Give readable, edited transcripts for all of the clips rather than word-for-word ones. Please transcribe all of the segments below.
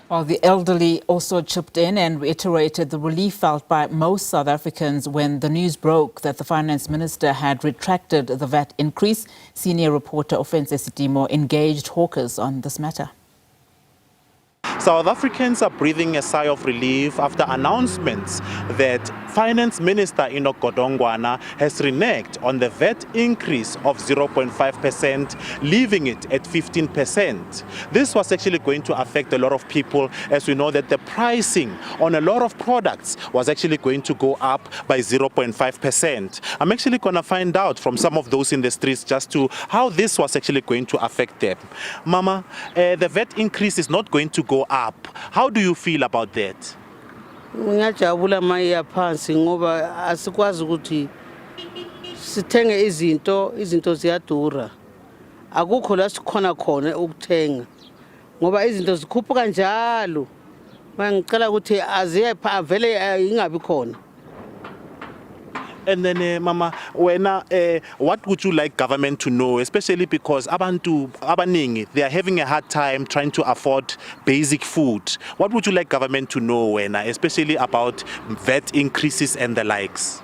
Well, the elderly also chipped in and reiterated the relief felt by most South Africans when the news broke that the Finance Minister had retracted the VAT increase. Senior reporter Ofentse Setimo engaged hawkers on this matter. South Africans are breathing a sigh of relief after announcements that Finance Minister Enoch Godongwana has reneged on the VAT increase of 0.5%, leaving it at 15%. This was actually going to affect a lot of people, as we know that the pricing on a lot of products was actually going to go up by 0.5%. I'm actually going to find out from some of those in the streets just to how this was actually going to affect them. Mama, the VAT increase is not going to go up. How do you feel about that? Ngiyajabula manje phansi ngoba asikwazi ukuthi sithenge izinto ziyadura. Akukho la sikhona khona ukuthenga. Ngoba izinto zikhuphuka njalo. Mangicela ukuthi aziye vele ingabi khona. And then, Mama, what would you like government to know, especially because abantu abaningi, they are having a hard time trying to afford basic food. What would you like government to know, especially about VAT increases and the likes?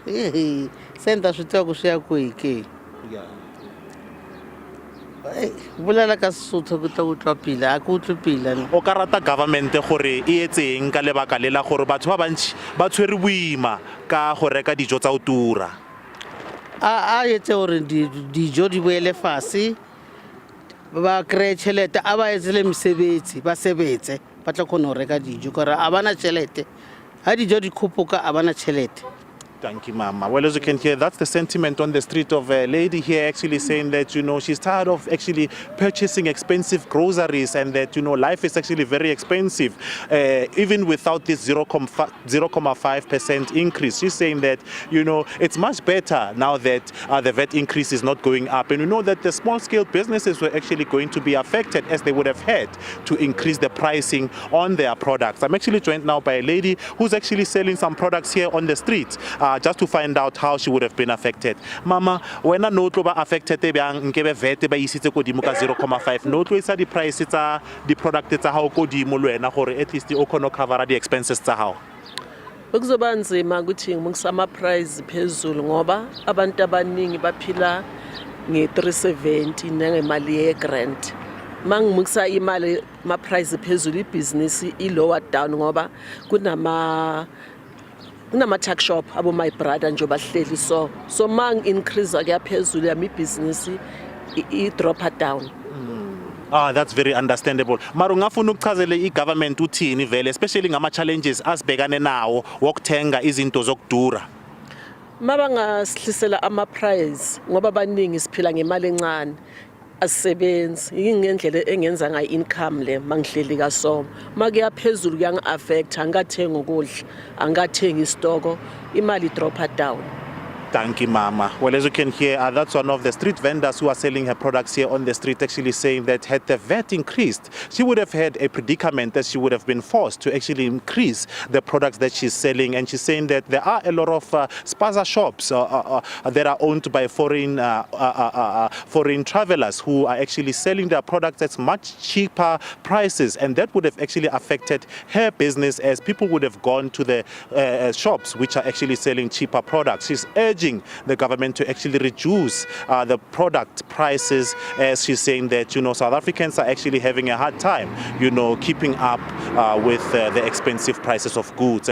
Senta switoko swi ya kuhi? Bulala ka Sesotho go tla utlwa pila a go utlwe pila. O ka rata government gore e etseng ka lebaka le la gore batho ba bantsi ba tshwere boima ka go reka dijo tsa go tura. A etse gore dijo di boele fase ba kry tšhelete a ba etsele mesebetsi ba sebetse ba tla kgona go reka dijo gore a bana tšhelete ha dijo di khuphuka a bana tšhelete. Thank you, Mama. Well, as you can hear, that's the sentiment on the street of a lady here actually saying that, she's tired of actually purchasing expensive groceries and that, life is actually very expensive. Even without this 0.5% increase, she's saying that, it's much better now that the VAT increase is not going up. And we know that the small-scale businesses were actually going to be affected as they would have had to increase the pricing on their products. I'm actually joined now by a lady who's actually selling some products here on the street. Just to find out how she would have been affected. Mama, when a note ba affected nkebe VAT ba isitse ko dimo ka 0.5 note isa di price tsa di product tsa hao ko dimo le wena gore at least o kgona cover the expenses tsa hao. Ukuzoba nzima ukuthi ngisama price phezulu ngoba abantu abaningi baphila nge370 nangemali ye grant. Mangimukisa imali ma price phezulu ibusiness I lower down ngoba kunama tax shop abo my brother nje bahleli so mang increase akaphezulu yami business I drop her down. That's very understandable. Mara ungafuna ukuchazele igovernment uthini vele especially ngama challenges asibhekane nawo wokuthenga izinto zokudura. Mabangasihlisela ama price ngoba baningi siphila ngemali encane. Asebenzi ingendlela engenza ngayo income le mangihleli ka so makuya phezulu kuyang affect angathenga ukudla angathenga istoko imali drop her down. Thank you, Mama. Well, as you can hear, that's one of the street vendors who are selling her products here on the street actually saying that had the VAT increased, she would have had a predicament that she would have been forced to actually increase the products that she's selling. And she's saying that there are a lot of spaza shops that are owned by foreign travelers who are actually selling their products at much cheaper prices. And that would have actually affected her business as people would have gone to the shops which are actually selling cheaper products. She's urging the government to actually reduce the product prices, as she's saying that South Africans are actually having a hard time keeping up with the expensive prices of goods.